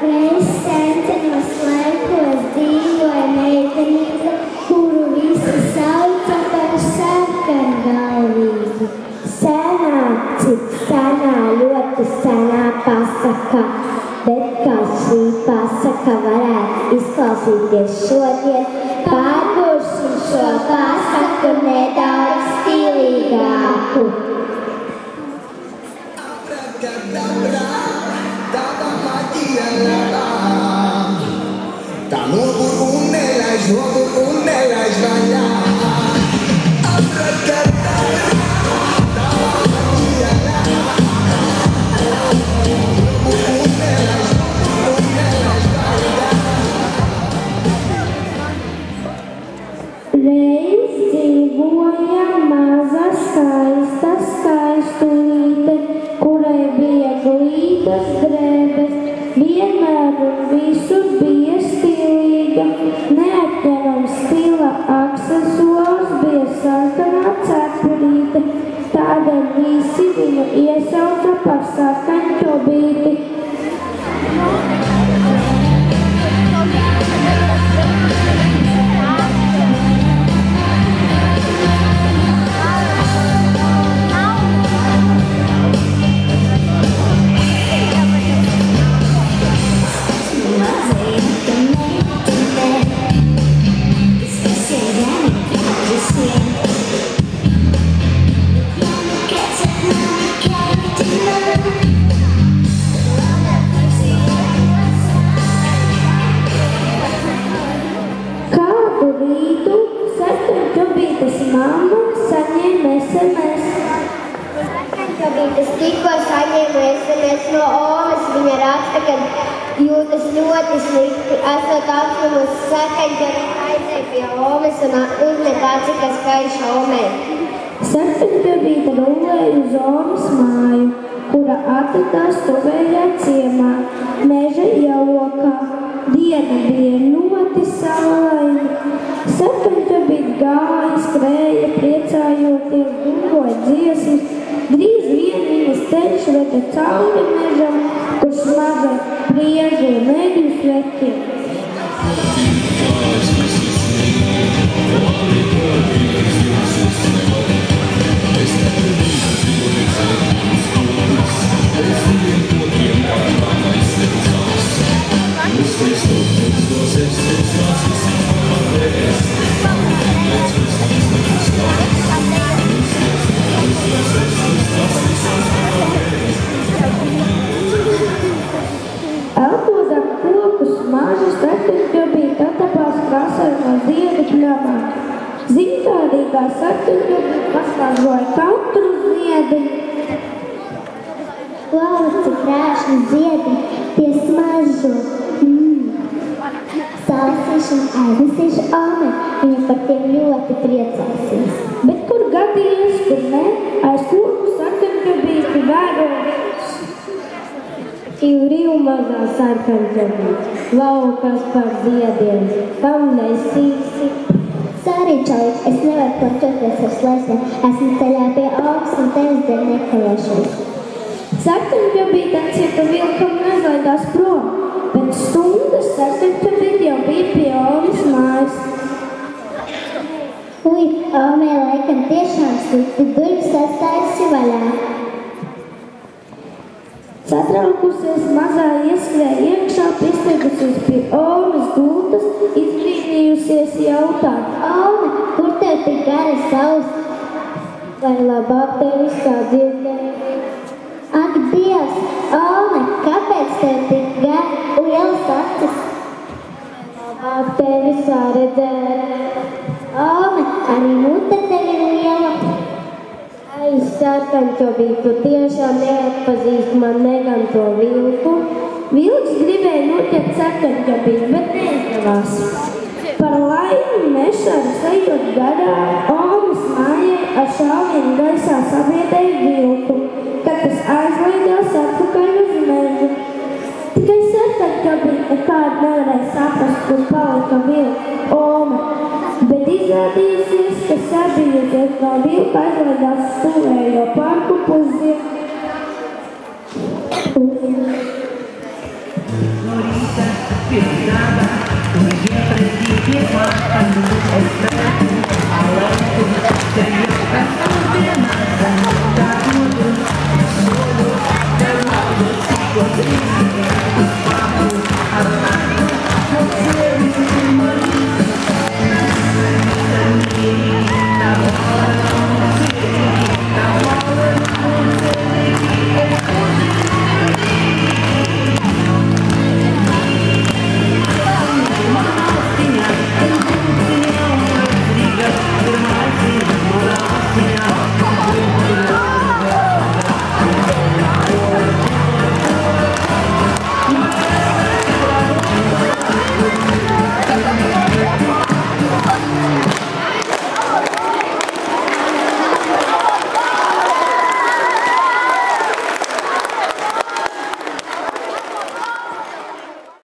Reiz sentenos laikos dzīvoja meitenīte, kuru visi sauca par sarkangalvīgu. Senā, cik senā, ļoti senā pasaka, bet kā šī pasaka varētu izklausīties šodien, pārgūsim šo pasaku nedaudz stilīgāku. Tā nobur un nelaiž vaļā. Reiz dzīvoja maza skaista skaistulīte, kurai bija glītas drēbes, vienmēr un visur bija stilīga. Neatņemams stila aksesuārs bija sarkanā cepurīte, tādēļ visi viņu iesauca par sarkanķobīti. Es tikko saņēmu SMS no Omas. Viņa raksta, ka jūtas ļoti slikti. Esot apslimusi sarkanķobīte, aizēja pie Omas un uzmet aci, kas kaiš Omai. Sarkanķobīte rullēja uz Omas māju, kura atradās tuvējā ciemā, meža ielokā. Diena bija ļoti saulaina. Sarkanķobīte gāja, skrēja, priecājoties, dungoja dziesmas. Drīz vien viņas ceļš veda cauri mežam, kur smaga priežu un eļļu sveķiem. Elpodam kokus mažas sarkanķobīte atapās krāsainos ziedu pļavā. Zīmtādīgā sarkanķobīte pasmaržoja katru ziedi. Klau, cik krāšņi ziedi, tie smaržo. Salasīšu un aiznesīšu Omai, viņa par tiem ļoti priecāsies. Bet kur gadījies, kur ne, aiz koku sarkanķobīti vēro viens. Riu mazā sarkanķobīte, laukas par ziediem, kam nesīsi. Sārīčauj, es nevaru porčoties ar slēsnēm, esmu ceļā pie Omas un tevis dēļ nekavēšos. Sarkanķobīte ancieta vilkam un aizlaidās prom. Pēc stundas sarkanķobīte jau bija pie Omas mājas. Ui, Omai laikam tiešām slikti, durvis atstājusi vaļā. Satraukusies mazā ieskrēja iekšā, piesteigusies pie Omas gultas, izbrīnījusies jautāt: Oma, kur tev tik garas ausis? Vai labāk tevis kā dzirdēja? Ak, Dievs, Oma, kāpēc tev tik lielas acis? Labāk tevis kā redzēt. Oma, arī mute tev ir liela. Ai, sarkanķobīte, tu tiešām neatpazīst man negan to vilku. Vilks gribēja noķert sarkanķobīti, bet neizdevās. Par laimi mešaras ejot garām, Omas mājai ar šāvienu gaisā sabiedēja vilku, kad tas aizlaidās atpakaļ uz mežu. Tikai sarkanķobīte nekād nevarēja saprast, kur palika vilks Oma, bet izrādījusies, ka sabijusies no vilka aizlaidās uz tuvējo parku pus